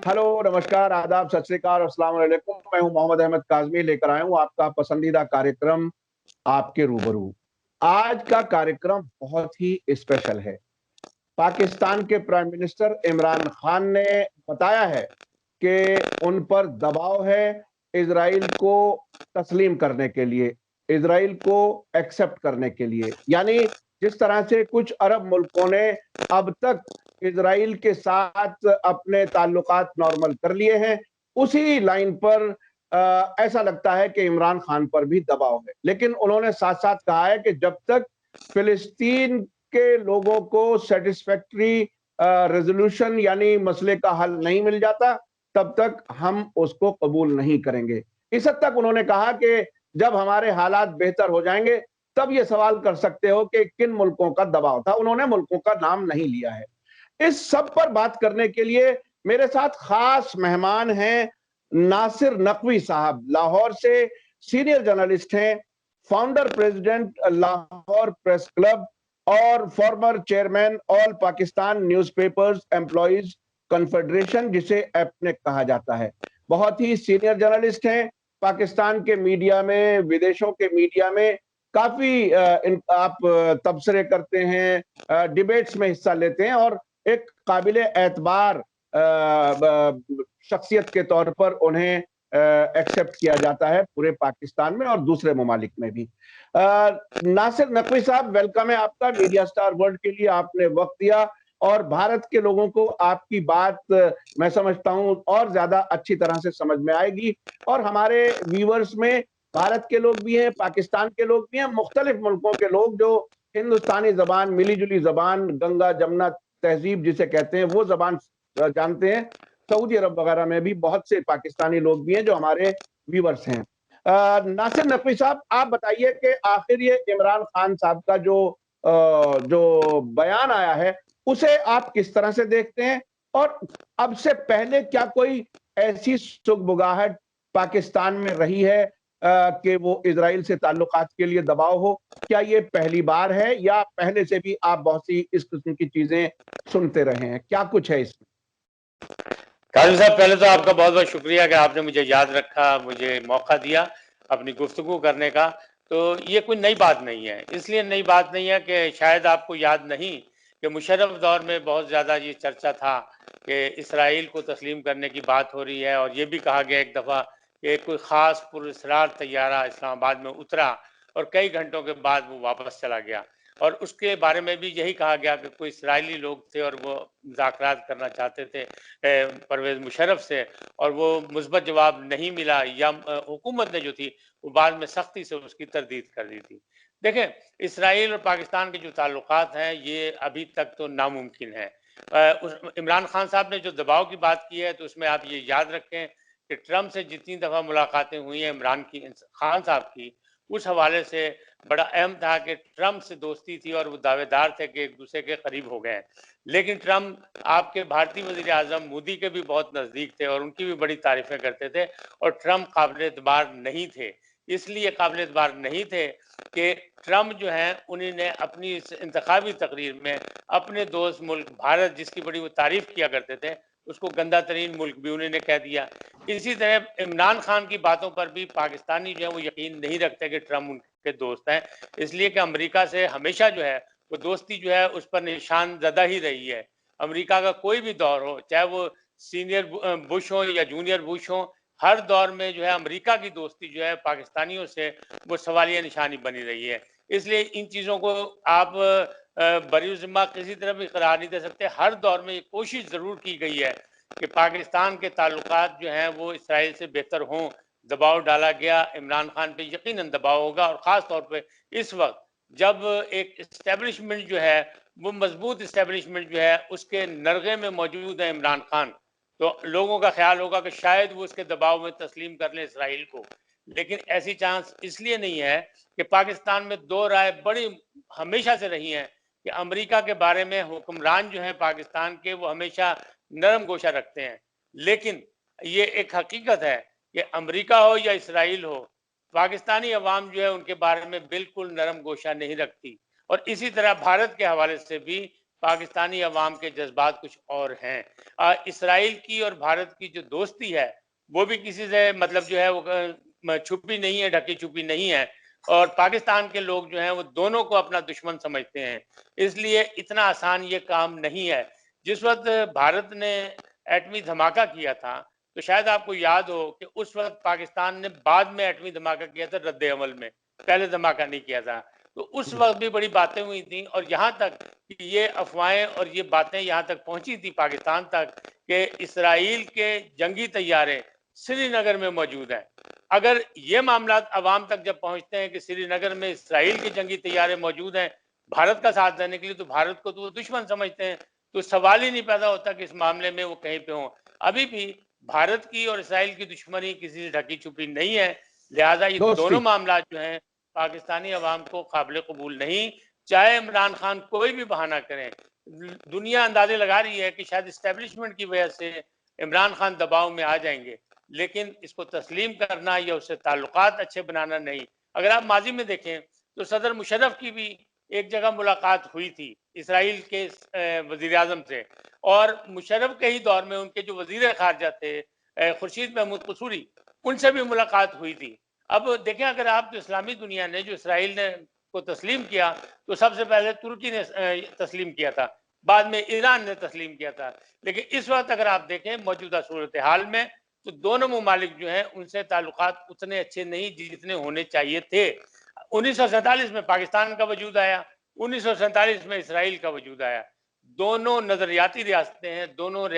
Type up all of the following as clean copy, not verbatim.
Hello, नमस्कार, आदाब, सत श्री अकाल, अस्सलाम वालेकुम। मैं हूं मोहम्मद अहमद काज़मी, लेकर आया हूं आपका पसंदीदा कार्यक्रम आपके रूबरू। आज का कार्यक्रम बहुत ही स्पेशल है। पाकिस्तान के प्राइम मिनिस्टर इमरान खान ने बताया है कि उन पर दबाव है इजराइल को तस्लीम करने के लिए, इजराइल को एक्सेप्ट करने के लिए। यानी जिस तरह से कुछ अरब मुल्कों ने अब तक इजराइल के साथ अपने ताल्लुकात नॉर्मल कर लिए हैं, उसी लाइन पर ऐसा लगता है कि इमरान खान पर भी दबाव है। लेकिन उन्होंने साथ साथ कहा है कि जब तक फिलिस्तीन के लोगों को सेटिस्फैक्ट्री रेजोल्यूशन यानी मसले का हल नहीं मिल जाता, तब तक हम उसको कबूल नहीं करेंगे। इस हद तक उन्होंने कहा कि जब हमारे हालात बेहतर हो जाएंगे तब ये सवाल कर सकते हो कि किन मुल्कों का दबाव था। उन्होंने मुल्कों का नाम नहीं लिया है। इस सब पर बात करने के लिए मेरे साथ खास मेहमान हैं नासिर नकवी साहब, लाहौर से सीनियर जर्नलिस्ट हैं, founder president Lahore press club और former chairman all Pakistan newspapers employees confederation, जिसे एपनेक कहा जाता है। बहुत ही सीनियर जर्नलिस्ट हैं, पाकिस्तान के मीडिया में, विदेशों के मीडिया में काफी आप तबसरे करते हैं, डिबेट्स में हिस्सा लेते हैं और एक काबिल एतबार शख्सियत के तौर पर उन्हें एक्सेप्ट किया जाता है पूरे पाकिस्तान में और दूसरे ममालिक में भी। नासिर नकवी साहब, वेलकम है आपका मीडिया स्टार वर्ल्ड के लिए। आपने वक्त दिया और भारत के लोगों को आपकी बात मैं समझता हूं और ज्यादा अच्छी तरह से समझ में आएगी। और हमारे व्यूअर्स में भारत के लोग भी हैं, पाकिस्तान के लोग भी हैं, मुख्तलिफ मुल्कों के लोग जो हिंदुस्तानी जबान, मिली जुली जबान, गंगा जमुना तहजीब जिसे कहते हैं, वो जबान जानते हैं। सऊदी अरब वगैरह में भी बहुत से पाकिस्तानी लोग भी हैं जो हमारे व्यूअर्स हैं। नासिर नकवी साहब, आप बताइए कि आखिर ये इमरान खान साहब का जो बयान आया है उसे आप किस तरह से देखते हैं, और अब से पहले क्या कोई ऐसी सुगबुगाहट पाकिस्तान में रही है कि वो इजराइल से ताल्लुकात के लिए दबाव हो? क्या ये पहली बार है या पहले से भी आप बहुत सी इस किस्म की चीजें सुनते रहे हैं? क्या कुछ है इसमें? काजिम साहब, पहले तो आपका बहुत बहुत शुक्रिया कि आपने मुझे याद रखा, मुझे मौका दिया अपनी गुफ्तगू करने का। तो ये कोई नई बात नहीं है, इसलिए नई बात नहीं है कि शायद आपको याद नहीं कि मुशर्रफ दौर में बहुत ज़्यादा ये चर्चा था कि इसराइल को तस्लीम करने की बात हो रही है, और ये भी कहा गया एक दफ़ा कि कोई ख़ास पुरअसरार तैयारा इस्लामाबाद में उतरा और कई घंटों के बाद वो वापस चला गया। और उसके बारे में भी यही कहा गया कि कोई इसराइली लोग थे और वो मुज़ाकरात करना चाहते थे परवेज़ मुशर्रफ से, और वो मुस्बत जवाब नहीं मिला, या हुकूमत ने जो थी वो बाद में सख्ती से उसकी तरदीद कर दी थी। देखें, इसराइल और पाकिस्तान के जो ताल्लुकात हैं ये अभी तक तो नामुमकिन है। इमरान खान साहब ने जो दबाव की बात की है, तो उसमें आप ये याद रखें कि ट्रंप से जितनी दफ़ा मुलाकातें हुई हैं इमरान खान साहब की, उस हवाले से बड़ा अहम था कि ट्रंप से दोस्ती थी और वो दावेदार थे कि एक दूसरे के करीब हो गए हैं। लेकिन ट्रंप आपके भारतीय वज़ीर आज़म मोदी के भी बहुत नज़दीक थे और उनकी भी बड़ी तारीफ़ें करते थे, और ट्रंप काबिल एतबार नहीं थे। इसलिए काबिल एतबार नहीं थे कि ट्रंप जो हैं उन्होंने अपनी इस इंतखाबी तकरीर में अपने दोस्त मुल्क भारत, जिसकी बड़ी वो तारीफ़ किया करते थे, उसको गंदा तरीन मुल्क भी उन्होंने कह दिया। इसी तरह इमरान खान की बातों पर भी पाकिस्तानी जो है वो यकीन नहीं रखते कि ट्रंप उनके दोस्त हैं, इसलिए कि अमेरिका से हमेशा जो है वो दोस्ती जो है उस पर निशान ज़दा ही रही है। अमेरिका का कोई भी दौर हो, चाहे वो सीनियर बुश हो या जूनियर बुश हो, हर दौर में जो है अमेरिका की दोस्ती जो है पाकिस्तानियों से वो सवालिया निशानी बनी रही है। इसलिए इन चीज़ों को आप बरीउज़्ज़िम्मा किसी तरह भी करार नहीं दे सकते। हर दौर में ये कोशिश ज़रूर की गई है कि पाकिस्तान के ताल्लुकात जो हैं वो इसराइल से बेहतर हों। दबाव डाला गया, इमरान खान पे यकीनन दबाव होगा, और ख़ास तौर पे इस वक्त जब एक इस्टेब्लिशमेंट जो है वो मजबूत इस्टेब्लिशमेंट जो है उसके नरगे में मौजूद है इमरान खान, तो लोगों का ख्याल होगा कि शायद वो उसके दबाव में तस्लीम कर लें इसराइल को। लेकिन ऐसी चांस इसलिए नहीं है कि पाकिस्तान में दो राय बड़ी हमेशा से रही हैं कि अमेरिका के बारे में हुक्मरान जो हैं पाकिस्तान के वो हमेशा नरम गोशा रखते हैं। लेकिन ये एक हकीकत है कि अमेरिका हो या इसराइल हो, पाकिस्तानी अवाम जो है उनके बारे में बिल्कुल नरम गोशा नहीं रखती। और इसी तरह भारत के हवाले से भी پاکستانی عوام کے جذبات کچھ اور ہیں۔ اسرائیل کی اور بھارت کی جو دوستی ہے وہ بھی کسی سے مطلب جو ہے وہ چھپی نہیں ہے، ڈھکی چھپی نہیں ہے، اور پاکستان کے لوگ جو ہیں وہ دونوں کو اپنا دشمن سمجھتے ہیں، اس لیے اتنا آسان یہ کام نہیں ہے۔ جس وقت بھارت نے ایٹمی دھماکہ کیا تھا تو شاید آپ کو یاد ہو کہ اس وقت پاکستان نے بعد میں ایٹمی دھماکہ کیا تھا رد عمل میں، پہلے دھماکہ نہیں کیا تھا، تو اس وقت بھی بڑی باتیں ہوئی تھیں، اور یہاں تک کہ یہ افواہیں اور یہ باتیں یہاں تک پہنچی تھی پاکستان تک کہ اسرائیل کے جنگی طیارے سری نگر میں موجود ہیں۔ اگر یہ معاملات عوام تک جب پہنچتے ہیں کہ سری نگر میں اسرائیل کے جنگی طیارے موجود ہیں بھارت کا ساتھ دینے کے لیے، تو بھارت کو تو وہ دشمن سمجھتے ہیں، تو سوال ہی نہیں پیدا ہوتا کہ اس معاملے میں وہ کہیں پہ ہوں۔ ابھی بھی بھارت کی اور اسرائیل کی دشمنی کسی سے ڈھکی چھپی نہیں ہے، لہٰذا یہ دونوں معاملات جو ہیں پاکستانی عوام کو قابل قبول نہیں، چاہے عمران خان کوئی بھی بہانہ کریں۔ دنیا اندازے لگا رہی ہے کہ شاید اسٹیبلشمنٹ کی وجہ سے عمران خان دباؤ میں آ جائیں گے، لیکن اس کو تسلیم کرنا یا اس سے تعلقات اچھے بنانا نہیں۔ اگر آپ ماضی میں دیکھیں تو صدر مشرف کی بھی ایک جگہ ملاقات ہوئی تھی اسرائیل کے وزیر اعظم سے، اور مشرف کے ہی دور میں ان کے جو وزیر خارجہ تھے خورشید محمود قصوری، ان سے بھی ملاقات ہوئی تھی۔ اب دیکھیں اگر آپ تو اسلامی دنیا نے جو اسرائیل نے کو تسلیم کیا تو سب سے پہلے ترکی نے تسلیم کیا تھا، بعد میں ایران نے تسلیم کیا تھا، لیکن اس وقت اگر آپ دیکھیں موجودہ صورتحال میں تو دونوں ممالک جو ہیں ان سے تعلقات اتنے اچھے نہیں جتنے ہونے چاہیے تھے۔ 1947 میں پاکستان کا وجود آیا، 1947 میں اسرائیل کا وجود آیا، دونوں نظریاتی ریاستیں ہیں، دونوں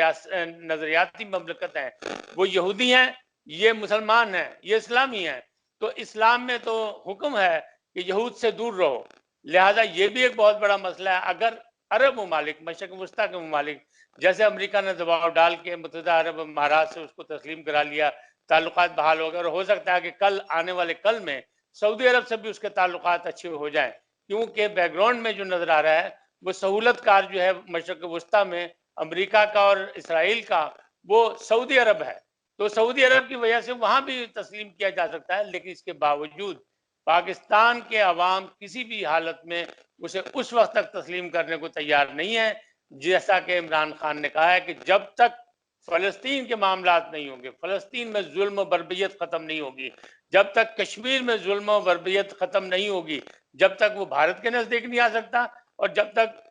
نظریاتی مملکت ہیں، وہ یہودی ہیں، یہ مسلمان ہیں، یہ اسلامی ہیں، تو اسلام میں تو حکم ہے کہ یہود سے دور رہو، لہٰذا یہ بھی ایک بہت بڑا مسئلہ ہے۔ اگر عرب ممالک، مشرق وسطیٰ کے ممالک جیسے امریکہ نے دباؤ ڈال کے متحدہ عرب امارات سے اس کو تسلیم کرا لیا، تعلقات بحال ہو گئے، اور ہو سکتا ہے کہ کل آنے والے کل میں سعودی عرب سے بھی اس کے تعلقات اچھے ہو جائیں، کیونکہ بیک گراؤنڈ میں جو نظر آ رہا ہے وہ سہولت کار جو ہے مشرق وسطیٰ میں امریکہ کا اور اسرائیل کا وہ سعودی عرب ہے، تو سعودی عرب کی وجہ سے وہاں بھی تسلیم کیا جا سکتا ہے، لیکن اس کے باوجود پاکستان کے عوام کسی بھی حالت میں اسے اس وقت تک تسلیم کرنے کو تیار نہیں ہے، جیسا کہ عمران خان نے کہا ہے کہ جب تک فلسطین کے معاملات نہیں ہوں گے، فلسطین میں ظلم و بربریت ختم نہیں ہوگی، جب تک کشمیر میں ظلم و بربریت ختم نہیں ہوگی، جب تک وہ بھارت کے نزدیک نہیں آ سکتا، اور جب تک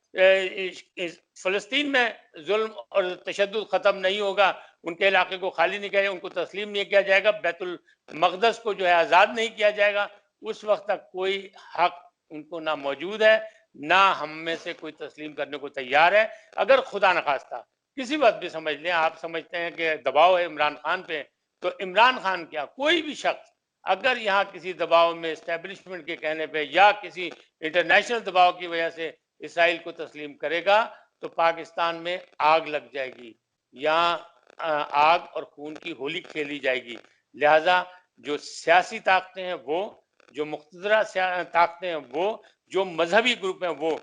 فلسطین میں ظلم اور تشدد ختم نہیں ہوگا، ان کے علاقے کو خالی نہیں کیا جائے گا، ان کو تسلیم نہیں کیا جائے گا، بیت المقدس کو جو ہے آزاد نہیں کیا جائے گا، اس وقت تک کوئی حق ان کو نہ موجود ہے، نہ ہم میں سے کوئی تسلیم کرنے کو تیار ہے۔ اگر خدا نخواستہ کسی وقت بھی سمجھ لیں، آپ سمجھتے ہیں کہ دباؤ ہے عمران خان پہ، تو عمران خان کیا کوئی بھی شخص اگر یہاں کسی دباؤ میں اسٹیبلشمنٹ کے کہنے پہ یا کسی انٹرنیشنل دباؤ کی وجہ سے اسرائیل کو تسلیم کرے گا تو پاکستان میں آگ لگ جائے گی، یہاں آگ اور خون کی ہولی کھیلی جائے گی۔ لہٰذا جو سیاسی طاقتیں ہیں وہ، جو مقتدرہ طاقتیں ہیں وہ، جو مذہبی گروپ ہیں وہ،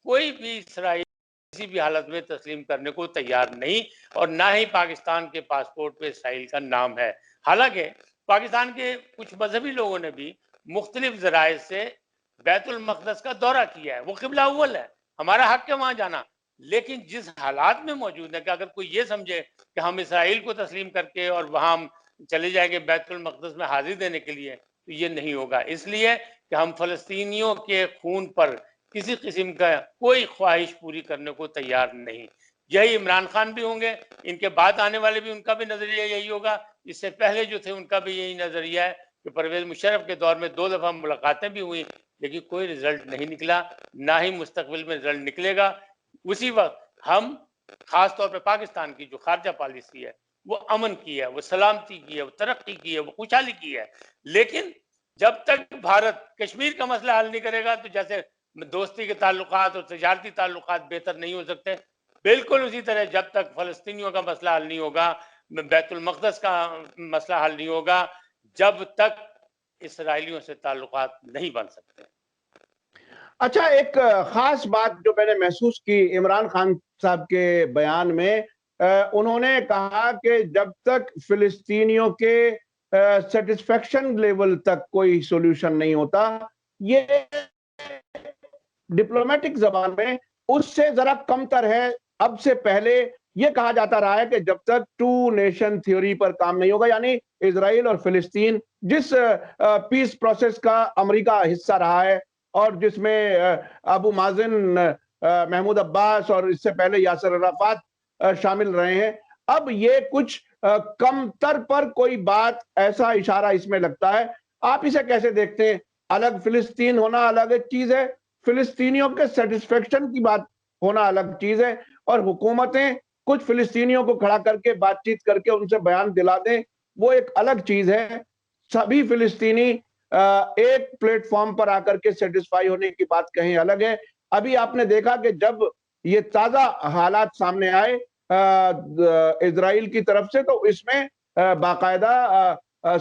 کوئی بھی اسرائیل کسی بھی حالت میں تسلیم کرنے کو تیار نہیں، اور نہ ہی پاکستان کے پاسپورٹ پہ اسرائیل کا نام ہے۔ حالانکہ پاکستان کے کچھ مذہبی لوگوں نے بھی مختلف ذرائع سے بیت المقدس کا دورہ کیا ہے، وہ قبلہ اول ہے، ہمارا حق ہے وہاں جانا، لیکن جس حالات میں موجود ہے کہ اگر کوئی یہ سمجھے کہ ہم اسرائیل کو تسلیم کر کے اور وہاں ہم چلے جائیں گے بیت المقدس میں حاضری دینے کے لیے، تو یہ نہیں ہوگا، اس لیے کہ ہم فلسطینیوں کے خون پر کسی قسم کا کوئی خواہش پوری کرنے کو تیار نہیں۔ یہی عمران خان بھی ہوں گے، ان کے بعد آنے والے بھی ان کا بھی نظریہ یہی ہوگا، اس سے پہلے جو تھے ان کا بھی یہی نظریہ ہے کہ پرویز مشرف کے دور میں 2 دفعہ ملاقاتیں بھی ہوئی لیکن کوئی رزلٹ نہیں نکلا، نہ ہی مستقبل میں رزلٹ نکلے گا۔ اسی وقت ہم خاص طور پہ پاکستان کی جو خارجہ پالیسی ہے وہ امن کی ہے، وہ سلامتی کی ہے، وہ ترقی کی ہے، وہ خوشحالی کی ہے، لیکن جب تک بھارت کشمیر کا مسئلہ حل نہیں کرے گا تو جیسے دوستی کے تعلقات اور تجارتی تعلقات بہتر نہیں ہو سکتے، بالکل اسی طرح جب تک فلسطینیوں کا مسئلہ حل نہیں ہوگا، بیت المقدس کا مسئلہ حل نہیں ہوگا، جب تک اسرائیلیوں سے تعلقات نہیں بن سکتے۔ اچھا، ایک خاص بات جو میں نے محسوس کی عمران خان صاحب کے بیان میں، انہوں نے کہا کہ جب تک فلسطینیوں کے سیٹسفیکشن لیول تک کوئی سولوشن نہیں ہوتا، یہ ڈپلومیٹک زبان میں اس سے ذرا کم تر ہے. اب سے پہلے یہ کہا جاتا رہا ہے کہ جب تک ٹو نیشن تھیوری پر کام نہیں ہوگا، یعنی اسرائیل اور فلسطین جس پیس پروسیس کا امریکہ حصہ رہا ہے اور جس میں ابو مازن، محمود عباس اور اس سے پہلے یاسر عرفات شامل رہے ہیں، اب یہ کچھ کم تر پر کوئی بات، ایسا اشارہ اس میں لگتا ہے. آپ اسے کیسے دیکھتے ہیں؟ الگ فلسطین ہونا الگ ایک چیز ہے، فلسطینیوں کے سیٹسفیکشن کی بات ہونا الگ چیز ہے، اور حکومتیں کچھ فلسطینیوں کو کھڑا کر کے بات چیت کر کے ان سے بیان دلا دیں، وہ ایک الگ چیز ہے. سبھی فلسطینی ایک پلیٹ فارم پر آ کر کے سیٹسفائی ہونے کی بات کہیں الگ ہے. ابھی آپ نے دیکھا کہ جب یہ تازہ حالات سامنے آئے اسرائیل کی طرف سے، تو اس میں باقاعدہ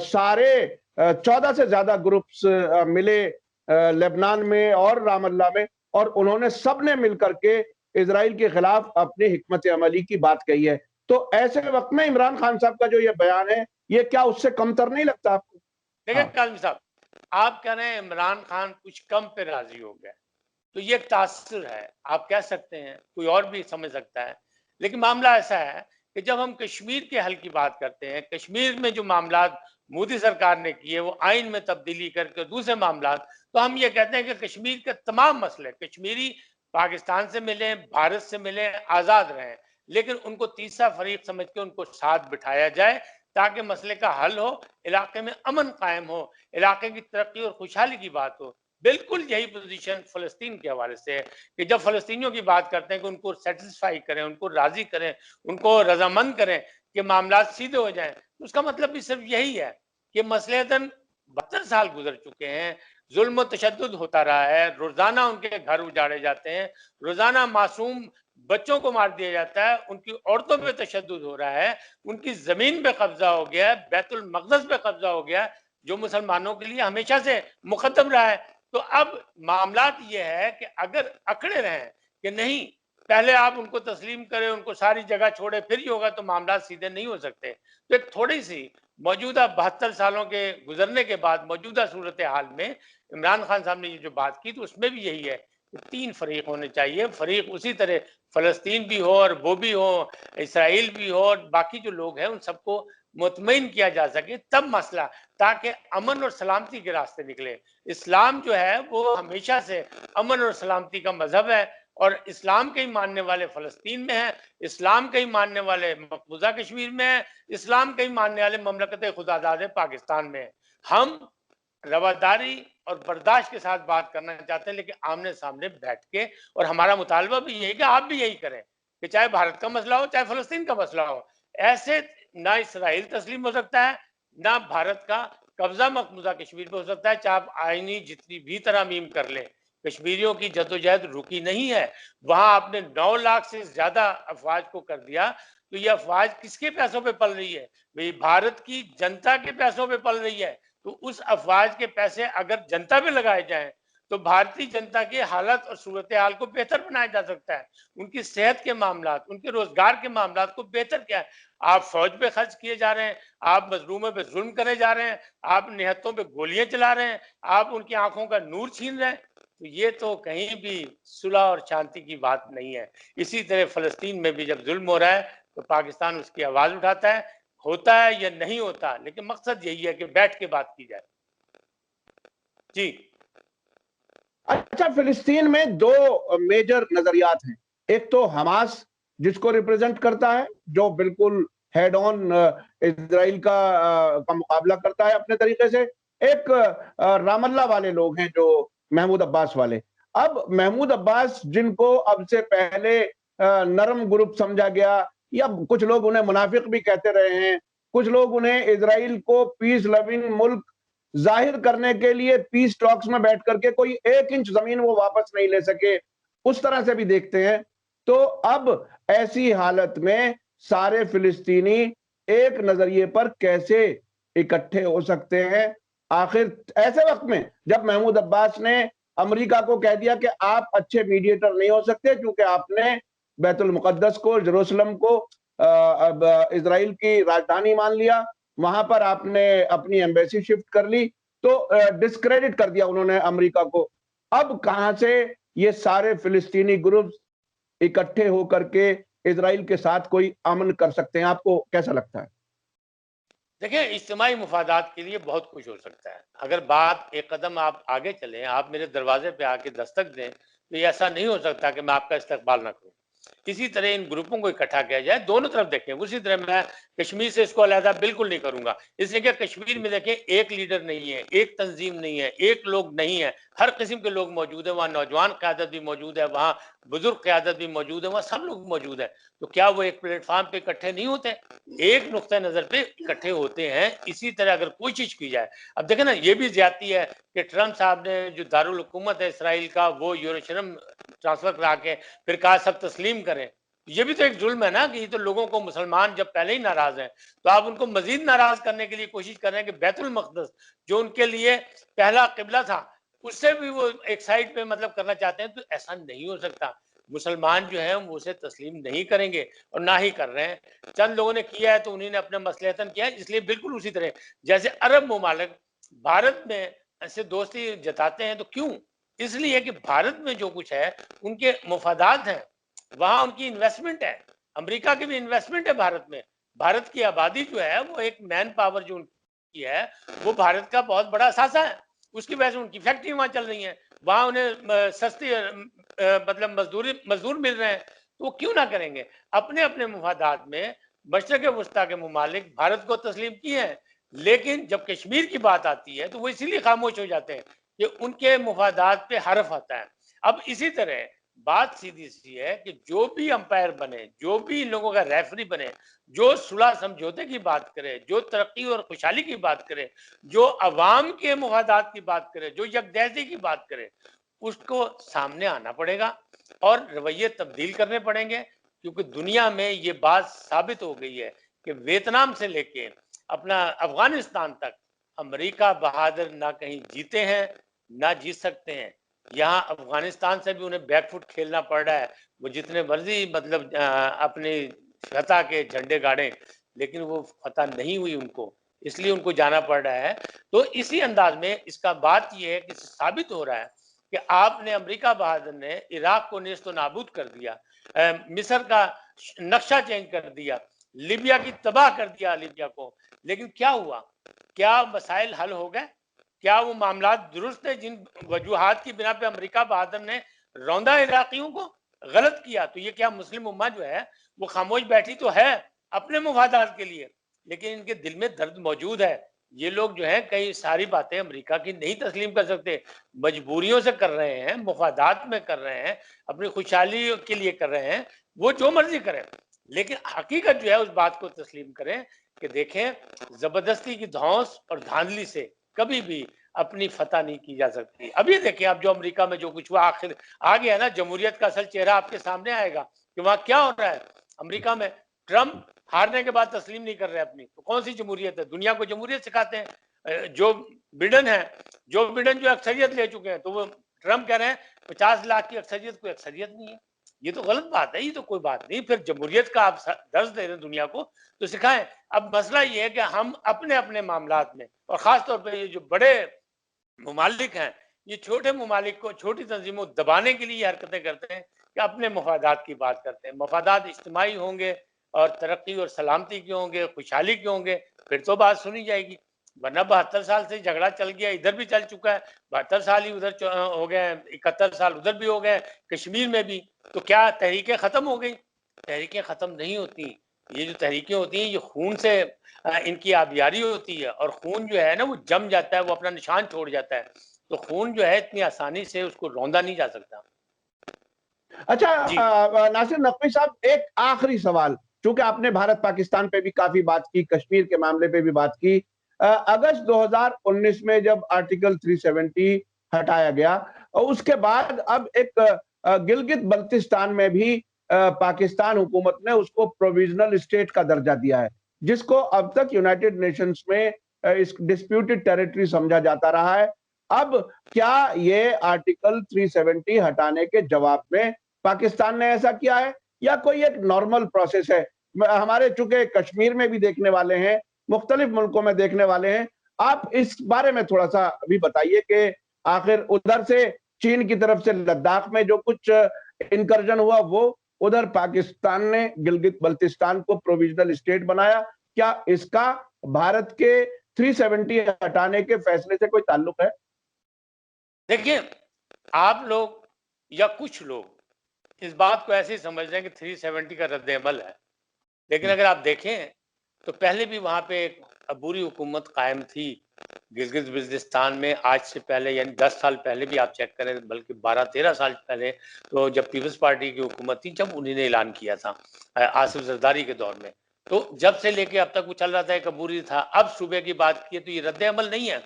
سارے 14 سے زیادہ گروپس ملے لبنان میں اور رام اللہ میں، اور انہوں نے سب نے مل کر کے اسرائیل کے خلاف اپنی حکمت عملی کی بات کہی ہے. تو ایسے وقت میں عمران خان صاحب کا جو یہ بیان ہے، یہ کیا اس سے کم تر نہیں لگتا آپ کو؟ دیکھیں کاظمی صاحب، آپ کہہ رہے ہیں عمران خان کچھ کم پہ راضی ہو گئے، تو یہ ایک تاثر ہے، آپ کہہ سکتے ہیں، کوئی اور بھی سمجھ سکتا ہے. لیکن معاملہ ایسا ہے کہ جب ہم کشمیر کے حل کی بات کرتے ہیں، کشمیر میں جو معاملات مودی سرکار نے کیے، وہ آئین میں تبدیلی کر کے دوسرے معاملات، تو ہم یہ کہتے ہیں کہ کشمیر کے تمام مسئلے کشمیری پاکستان سے ملیں، بھارت سے ملیں، آزاد رہیں، لیکن ان کو تیسرا فریق سمجھ کے ان کو ساتھ بٹھایا جائے تاکہ مسئلے کا حل ہو، علاقے میں امن قائم ہو، علاقے کی ترقی اور خوشحالی کی بات ہو. بالکل یہی پوزیشن فلسطین کے حوالے سے ہے کہ جب فلسطینیوں کی بات کرتے ہیں کہ ان کو سیٹسفائی کریں، ان کو راضی کریں، ان کو رضامند کریں کہ معاملات سیدھے ہو جائیں، اس کا مطلب بھی صرف یہی ہے کہ مسلحتاً 72 سال گزر چکے ہیں، ظلم و تشدد ہوتا رہا ہے، روزانہ ان کے گھر اجاڑے جاتے ہیں، روزانہ معصوم بچوں کو مار دیا جاتا ہے، ان کی عورتوں پہ تشدد ہو رہا ہے، ان کی زمین پہ قبضہ ہو گیا ہے، بیت المقدس پہ قبضہ ہو گیا ہے جو مسلمانوں کے لیے ہمیشہ سے مقدم رہا ہے. تو اب معاملات یہ ہے کہ اگر اکڑے رہیں کہ نہیں پہلے آپ ان کو تسلیم کریں، ان کو ساری جگہ چھوڑے پھر ہی ہوگا، تو معاملات سیدھے نہیں ہو سکتے. تو ایک تھوڑی سی موجودہ 72 سالوں کے گزرنے کے بعد موجودہ صورتحال میں عمران خان صاحب نے یہ جو بات کی، تو اس میں بھی یہی ہے کہ 3 فریق ہونے چاہیے. فریق اسی طرح فلسطین بھی ہو اور وہ بھی ہو، اسرائیل بھی ہو، اور باقی جو لوگ ہیں ان سب کو مطمئن کیا جا سکے، تب مسئلہ، تاکہ امن اور سلامتی کے راستے نکلے. اسلام جو ہے وہ ہمیشہ سے امن اور سلامتی کا مذہب ہے، اور اسلام کے ہی ماننے والے فلسطین میں ہیں، اسلام کے ہی ماننے والے مقبوضہ کشمیر میں ہیں، اسلام کے ہی ماننے والے مملکت خداداد پاکستان میں ہیں. ہم رواداری اور برداشت کے ساتھ بات کرنا چاہتے ہیں، لیکن آمنے سامنے بیٹھ کے، اور ہمارا مطالبہ بھی یہی کہ آپ بھی یہی کریں کہ چاہے بھارت کا مسئلہ ہو، چاہے فلسطین کا مسئلہ ہو، ایسے نہ اسرائیل تسلیم ہو سکتا ہے، نہ بھارت کا قبضہ مقبوضہ کشمیر پہ ہو سکتا ہے، چاہے آپ آئینی جتنی بھی ترامیم کر لیں. کشمیریوں کی جدوجہد رکی نہیں ہے. وہاں آپ نے 9 لاکھ سے زیادہ افواج کو کر دیا، تو یہ افواج کس کے پیسوں پہ پل رہی ہے؟ بھئی بھارت کی جنتا کے پیسوں پہ پل رہی ہے. تو اس افواج کے پیسے اگر جنتا پہ لگائے جائیں تو بھارتی جنتا کے حالت اور صورتحال کو بہتر بنایا جا سکتا ہے. ان کی صحت کے معاملات، ان کے روزگار کے معاملات کو بہتر کیا ہے؟ آپ فوج پہ خرچ کیے جا رہے ہیں، آپ مظلوموں پہ ظلم کرے جا رہے ہیں، آپ نہتوں پہ گولیاں چلا رہے ہیں، آپ ان کی آنکھوں کا نور چھین رہے ہیں. تو یہ تو کہیں بھی صلح اور شانتی کی بات نہیں ہے. اسی طرح فلسطین میں بھی جب ظلم ہو رہا ہے تو پاکستان اس کی آواز اٹھاتا ہے. ہوتا ہے یا نہیں ہوتا، لیکن مقصد یہی ہے کہ بیٹھ کے بات کی جائے. جی اچھا، فلسطین میں 2 میجر نظریات ہیں. ایک تو حماس جس کو ریپرزینٹ کرتا ہے، جو بالکل ہیڈ آن اسرائیل کا مقابلہ کرتا ہے اپنے طریقے سے. ایک رام اللہ والے لوگ ہیں جو محمود عباس والے. اب محمود عباس جن کو اب سے پہلے نرم گروپ سمجھا گیا، یا کچھ لوگ انہیں منافق بھی کہتے رہے ہیں، کچھ لوگ انہیں اسرائیل کو پیس لونگ ملک ظاہر کرنے کے لیے پیس ٹاکس میں بیٹھ کر کے کوئی 1 انچ زمین وہ واپس نہیں لے سکے، اس طرح سے بھی دیکھتے ہیں. تو اب ایسی حالت میں سارے فلسطینی ایک نظریے پر کیسے اکٹھے ہو سکتے ہیں؟ آخر ایسے وقت میں جب محمود عباس نے امریکہ کو کہہ دیا کہ آپ اچھے میڈیٹر نہیں ہو سکتے کیونکہ آپ نے بیت المقدس کو، یروشلم کو اسرائیل کی راجدھانی مان لیا، وہاں پر آپ نے اپنی ایمبیسی شفٹ کر لی، تو ڈسکریڈٹ کر دیا انہوں نے امریکہ کو. اب کہاں سے یہ سارے فلسطینی گروپس इकट्ठे होकर के इजराइल के साथ कोई अमन कर सकते हैं? आपको कैसा लगता है? देखिए, इज्तिमाई मुफादात के लिए बहुत कुछ हो सकता है। अगर बात एक कदम आप आगे चलें, आप मेरे दरवाजे पे आके दस्तक दें, तो ये ऐसा नहीं हो सकता कि मैं आपका इस्तकबाल ना करूं। इसी तरह इन ग्रुपों को इकट्ठा किया जाए, दोनों तरफ देखें। उसी तरह मैं कश्मीर से इसको अलहदा बिल्कुल नहीं करूंगा, इसलिए कि कश्मीर में देखें, एक लीडर नहीं है, एक तंजीम नहीं है, एक लोग नहीं है, हर किस्म के लोग मौजूद है। वहाँ नौजवान क़यादत भी मौजूद है, वहाँ बुजुर्ग क़यादत भी मौजूद है, वहाँ सब लोग मौजूद है। तो क्या वो एक प्लेटफॉर्म पे इकट्ठे नहीं होते? एक नुक्ता नजर पे इकट्ठे होते हैं। इसी तरह अगर कोशिश की जाए, अब देखें ना, ये भी ज्यादती है कि ट्रम्प साहब ने जो दारुल हुकूमत है इसराइल का, वो यरूशलेम ट्रांसफर करा के फिर कहा सब तस्लीम करें। ये भी तो एक जुल्म है ना, कि ये तो लोगों को, मुसलमान जब पहले ही नाराज हैं, तो आप उनको मजीद नाराज करने के लिए कोशिश कर रहे हैं कि बैतुल मक़दस जो उनके लिए पहला किबला था, उससे भी वो एक साइड पे मतलब करना चाहते हैं। तो ऐसा नहीं हो सकता। मुसलमान जो है वो उसे तस्लीम नहीं करेंगे, और ना ही कर रहे हैं। चंद लोगों ने किया है तो उन्हीं ने अपने मसलहतन किया है। इसलिए बिल्कुल उसी तरह जैसे अरब ममालिक भारत में ऐसे दोस्ती जताते हैं, तो क्यों? इसलिए कि भारत में जो कुछ है उनके मुफादात हैं, वहां उनकी इन्वेस्टमेंट है। अमेरिका की भी इन्वेस्टमेंट है भारत में। भारत की आबादी जो है वो एक मैन पावर जो उनकी है, वो भारत का बहुत बड़ा असासा है। उसकी वजह से उनकी फैक्ट्री वहां चल रही है, वहां उन्हें सस्ती मतलब मजदूर मिल रहे हैं। तो वो क्यों ना करेंगे? अपने अपने मुफादात में मशरक़ वस्ता के मुमालिक भारत को तस्लीम किए हैं, लेकिन जब कश्मीर की बात आती है तो वो इसीलिए खामोश हो जाते हैं कि उनके मुफादात पे हरफ आता है। अब इसी तरह बात सीधी सी है कि जो भी अंपायर बने, जो भी इन लोगों का रेफरी बने, जो सुलह समझौते की बात करे, जो तरक्की और खुशहाली की बात करे, जो अवाम के मुफादात की बात करे, जो यकजहती की बात करे, उसको सामने आना पड़ेगा और रवैये तब्दील करने पड़ेंगे। क्योंकि दुनिया में ये बात साबित हो गई है कि वियतनाम से लेके अपना अफगानिस्तान तक अमेरिका बहादुर ना कहीं जीते हैं, ना जीत सकते हैं। यहाँ अफगानिस्तान से भी उन्हें बैकफुट खेलना पड़ रहा है। वो जितने मर्जी मतलब अपनी फतह के झंडे गाड़े, लेकिन वो फतह नहीं हुई उनको, इसलिए उनको जाना पड़ रहा है। तो इसी अंदाज में इसका बात यह है कि साबित हो रहा है कि आपने, अमेरिका बहादुर ने इराक को नेस्तो नाबूद कर दिया, मिस्र का नक्शा चेंज कर दिया, लीबिया की तबाह कर दिया लीबिया को, लेकिन क्या हुआ? क्या मसाइल हल हो गए? क्या वो मामला दुरुस्त है जिन वजूहात की बिना पे अमेरिका बहादुर ने रौंदा इराकियों को, गलत किया? तो ये क्या मुस्लिम उम्मा जो है वो खामोश बैठी तो है अपने मुफादात के लिए, लेकिन इनके दिल में दर्द मौजूद है। ये लोग जो है कई सारी बातें अमेरिका की नहीं तस्लीम कर सकते, मजबूरियों से कर रहे हैं, मुफादात में कर रहे हैं, अपनी खुशहाली के लिए कर रहे हैं। वो जो मर्जी करें, लेकिन हकीकत जो है उस बात को तस्लीम करें कि देखें, जबरदस्ती की धौंस और धांधली से कभी भी अपनी फतह नहीं की जा सकती। अभी देखें, अब जो अमेरिका में जो कुछ हुआ, आखिर आ गया ना, जमहूरियत का असल चेहरा आपके सामने आएगा कि वहां क्या हो रहा है। अमेरिका में ट्रम्प हारने के बाद तस्लीम नहीं कर रहे अपनी, तो कौन सी जमहूरियत है? दुनिया को जमहूरियत सिखाते हैं। जो बिडेन है, जो बिडेन जो अक्सरियत ले चुके हैं, तो वो ट्रम्प कह रहे हैं 50 लाख की अक्सरियत कोई अक्सरियत नहीं है। ये तो गलत बात है, ये तो कोई बात नहीं। फिर जमहूरियत का आप दर्ज दे रहे हैं दुनिया को, तो सिखाएं। अब मसला ये है कि हम अपने अपने मामलात में, और खास तौर पे ये जो बड़े मुमालिक हैं, ये छोटे मुमालिक को, छोटी तंजीमों को दबाने के लिए हरकतें करते हैं कि अपने मफादात की बात करते हैं। मफादात इज्तिमाई होंगे और तरक्की और सलामती के होंगे, खुशहाली के होंगे, फिर तो बात सुनी जाएगी। वरना 72 साल से झगड़ा चल गया, इधर भी चल चुका है, 72 साल ही उधर हो गए, 71 साल उधर भी हो गए, कश्मीर में भी। तो क्या तहरीकें खत्म हो गई? तहरीकें खत्म नहीं होती। ये जो तहरीकें होती हैं, ये खून से इनकी आबियारी होती है, और खून जो है ना वो जम जाता है, वो अपना निशान छोड़ जाता है। तो खून जो है इतनी आसानी से उसको रौंदा नहीं जा सकता। अच्छा, जी। नासिर नकवी साहब, एक आखिरी सवाल, चूंकि आपने भारत पाकिस्तान पे भी काफी बात की, कश्मीर के मामले पे भी बात की। अगस्त 2019 में जब आर्टिकल 370 हटाया गया, और उसके बाद अब एक गिलगित बल्तिस्तान में भी पाकिस्तान हुकूमत ने उसको प्रोविजनल स्टेट का दर्जा दिया है, जिसको अब तक यूनाइटेड नेशंस में इस डिस्प्यूटेड टेरिटरी समझा जाता रहा है। अब क्या ये आर्टिकल 370 हटाने के जवाब में पाकिस्तान ने ऐसा किया है, या कोई एक नॉर्मल प्रोसेस है? हमारे चूंकि कश्मीर में भी देखने वाले हैं, मुख्तलिफ मुल्कों में देखने वाले हैं, आप इस बारे में थोड़ा सा अभी बताइए कि आखिर उधर से चीन की तरफ से लद्दाख में जो कुछ इनकर्जन हुआ, वो उधर पाकिस्तान ने गिलगित बल्तिस्तान को प्रोविजनल स्टेट बनाया। क्या इसका भारत के 370 हटाने के फैसले से कोई ताल्लुक है? देखिए, आप लोग या कुछ लोग इस बात को ऐसे ही समझ रहे हैं कि 370 का रद्द अमल है, लेकिन अगर आप देखें तो पहले भी वहां पे एक अबूरी हुकूमत कायम थी गिलगित बल्तिस्तान में। आज से पहले यानी 10 साल पहले भी आप चेक करें, बल्कि 12-13 साल पहले, तो जब पीपल्स पार्टी की हुकूमत थी, जब उन्हीं ने ऐलान किया था आसिफ जरदारी के दौर में, तो जब से लेके अब तक वो चल रहा था, एक अबूरी था। अब सूबे की बात की तो ये रद्द अमल नहीं है।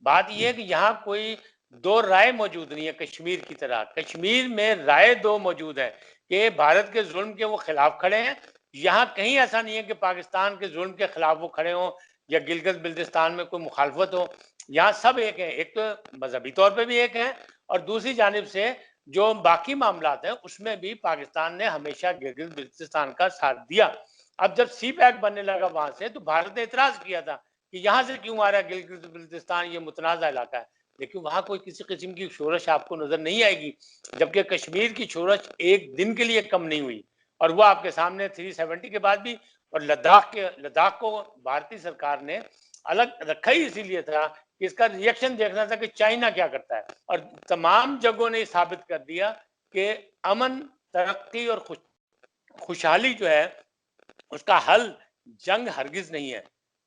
बात ये है कि यहाँ कोई दो राय मौजूद नहीं है कश्मीर की तरह। कश्मीर में राय दो मौजूद है कि भारत के जुल्म के वो खिलाफ खड़े हैं। यहाँ कहीं ऐसा नहीं है कि पाकिस्तान के जुल्म के खिलाफ वो खड़े हों या गिलगित बल्तिस्तान में कोई मुखालफत हो। यहाँ सब एक है, एक तो मजहबी तौर पे भी एक है, और दूसरी जानिब से जो बाकी मामलात हैं उसमें भी पाकिस्तान ने हमेशा गिलगित बल्तिस्तान का साथ दिया। अब जब सी पैक बनने लगा वहां से, तो भारत ने इतराज किया था कि यहाँ से क्यों आ रहा है गिलगित बल्तिस्तान, ये मुतनाज़ा इलाका है। लेकिन वहां कोई किसी किस्म की शोरश आपको नजर नहीं आएगी, जबकि कश्मीर की शोरश एक दिन के लिए कम नहीं हुई, और वो आपके सामने 370 के बाद भी। और लद्दाख को भारतीय सरकार ने अलग रखा ही इसीलिए था कि इसका रिएक्शन देखना था कि चाइना क्या करता है, और तमाम जगहों ने साबित कर दिया कि अमन, तरक्की और खुशहाली जो है उसका हल जंग हरगिज नहीं है,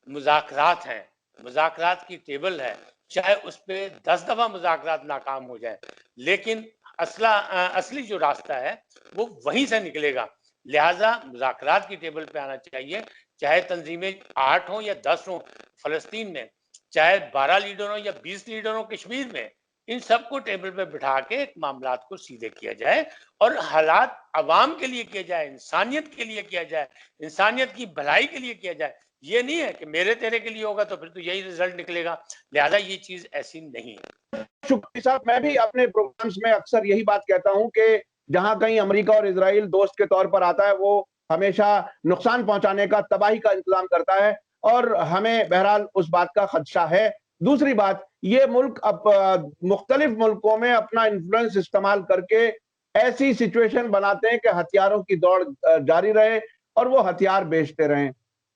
मुज़ाकरात हैं, मुज़ाकरात की टेबल है। चाहे उस पे 10 दफा मुज़ाकरात नाकाम हो जाए, लेकिन असली जो रास्ता है वो वहीं से निकलेगा। लिहाजा मुज़ाकरात की टेबल पे आना चाहिए, चाहे तंजीमें 8 हो या 10 हो फलस्तीन में, चाहे 12 लीडर हो या 20 लीडर हो कश्मीर में, इन सबको टेबल पे बिठा के मामलात को सीधे किया जाए और हालात अवाम के लिए किया जाए, इंसानियत के लिए किया जाए, इंसानियत की भलाई के लिए किया जाए। ये नहीं है कि मेरे तेरे के लिए होगा तो फिर तो यही रिजल्ट निकलेगा। लिहाजा ये चीज ऐसी नहीं है। शुक्रिया साहब, मैं भी अपने प्रोग्राम्स में अक्सर यही बात कहता हूं कि जहां कहीं अमेरिका और इजराइल दोस्त के तौर पर आता है, वो हमेशा नुकसान पहुंचाने का, तबाही का इंतजाम करता है, और हमें बहरहाल उस बात का खदशा है। दूसरी बात, ये मुल्क अब मुख्तलिफ मुल्कों में अपना इन्फ्लुएंस इस्तेमाल करके ऐसी सिचुएशन बनाते हैं कि हथियारों की दौड़ जारी रहे और वो हथियार बेचते रहें।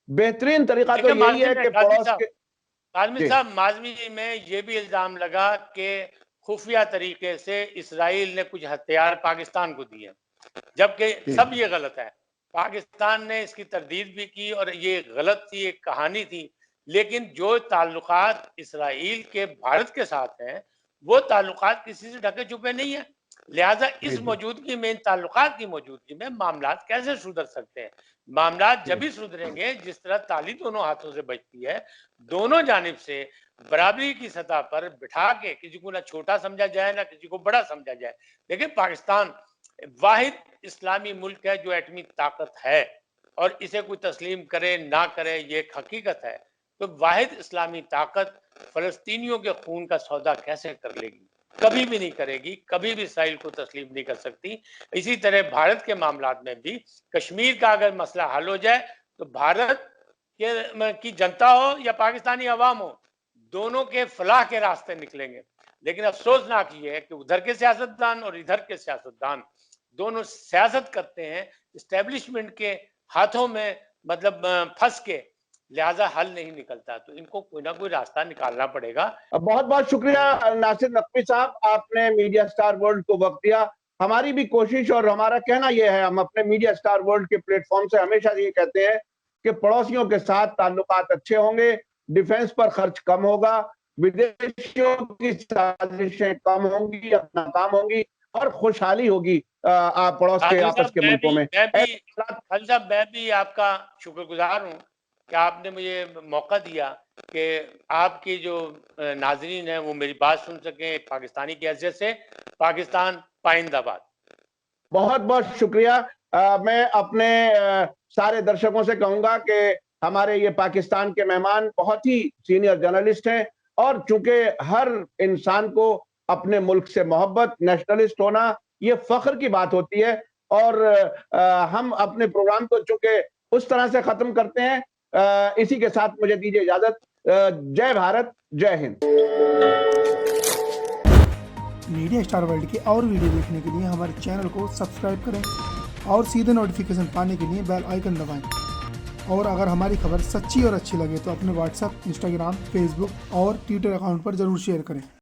बेहतरीन तरीका तो यही है कि पड़ोस के आजमी साहब, माजमी में ये भी इल्जाम लगा कि खुफिया तरीके से इसराइल ने कुछ हथियार पाकिस्तान को दिए, जबकि सब ये गलत है। पाकिस्तान ने इसकी तरदीद भी की और ये गलत थी, एक कहानी थी। लेकिन जो ताल्लुकात इसराइल के भारत के साथ हैं, वो ताल्लुकात किसी से ढके छुपे नहीं है। लिहाजा इस मौजूदगी में, इन ताल्लुकात की मौजूदगी में मामलात कैसे सुधर सकते हैं? मामलात जब ही सुधरेंगे जिस तरह ताली दोनों हाथों से बजती है, दोनों जानिब से बराबरी की सतह पर बिठा के, किसी को ना छोटा समझा जाए ना किसी को बड़ा समझा जाए। देखिए, पाकिस्तान वाहिद इस्लामी मुल्क है जो एटमी ताकत है, और इसे कोई तस्लीम करे ना करे ये एक हकीकत है। तो वाहिद इस्लामी ताकत फलस्तीनियों के खून का सौदा कैसे कर लेगी? कभी भी नहीं करेगी, कभी भी इसराइल को तस्लीम नहीं कर सकती। इसी तरह भारत के मामलात में भी कश्मीर का अगर मसला हल हो जाए तो भारत की जनता हो या पाकिस्तानी अवाम हो, दोनों के फलाह के रास्ते निकलेंगे। लेकिन अफसोसनाक ये है कि उधर के सियासतदान और इधर के सियासतदान दोनों सियासत करते हैं इस्टेब्लिशमेंट के हाथों में, मतलब फंस के, लिहाजा हल नहीं निकलता। तो इनको कोई ना कोई रास्ता निकालना पड़ेगा। बहुत बहुत शुक्रिया नासिर नकवी साहब, आपने मीडिया स्टार वर्ल्ड को वक्त दिया। हमारी भी कोशिश और हमारा कहना यह है, हम अपने मीडिया स्टार वर्ल्ड के प्लेटफॉर्म से हमेशा ये कहते हैं कि पड़ोसियों के साथ ताल्लुकात अच्छे होंगे, डिफेंस पर खर्च कम होगा, विदेशियों की साजिशें कम होंगी, अपना काम होंगी और खुशहाली होगी पड़ोस के आपस के मुल्कों में। मैं भी आपका शुक्रगुजार हूँ कि आपने मुझे मौका दिया कि आपकी जो नाजरीन है वो मेरी बात सुन सकें पाकिस्तानी की हैसियत से। पाकिस्तान पाइंदाबाद। बहुत बहुत शुक्रिया। मैं अपने सारे दर्शकों से कहूंगा कि हमारे ये पाकिस्तान के मेहमान बहुत ही सीनियर जर्नलिस्ट हैं, और चूंकि हर इंसान को अपने मुल्क से मोहब्बत, नेशनलिस्ट होना, ये फख्र की बात होती है। और हम अपने प्रोग्राम को चूंकि उस तरह से खत्म करते हैं, इसी के साथ मुझे दीजिए इजाजत। जय भारत, जय हिंद। मीडिया स्टार वर्ल्ड के और वीडियो देखने के लिए हमारे चैनल को सब्सक्राइब करें اور سیدھے نوٹیفیکیشن پانے کے لیے بیل آئیکن دبائیں۔ اور اگر ہماری خبر سچی اور اچھی لگے تو اپنے واٹس ایپ، انسٹاگرام، فیس بک اور ٹویٹر اکاؤنٹ پر ضرور شیئر کریں۔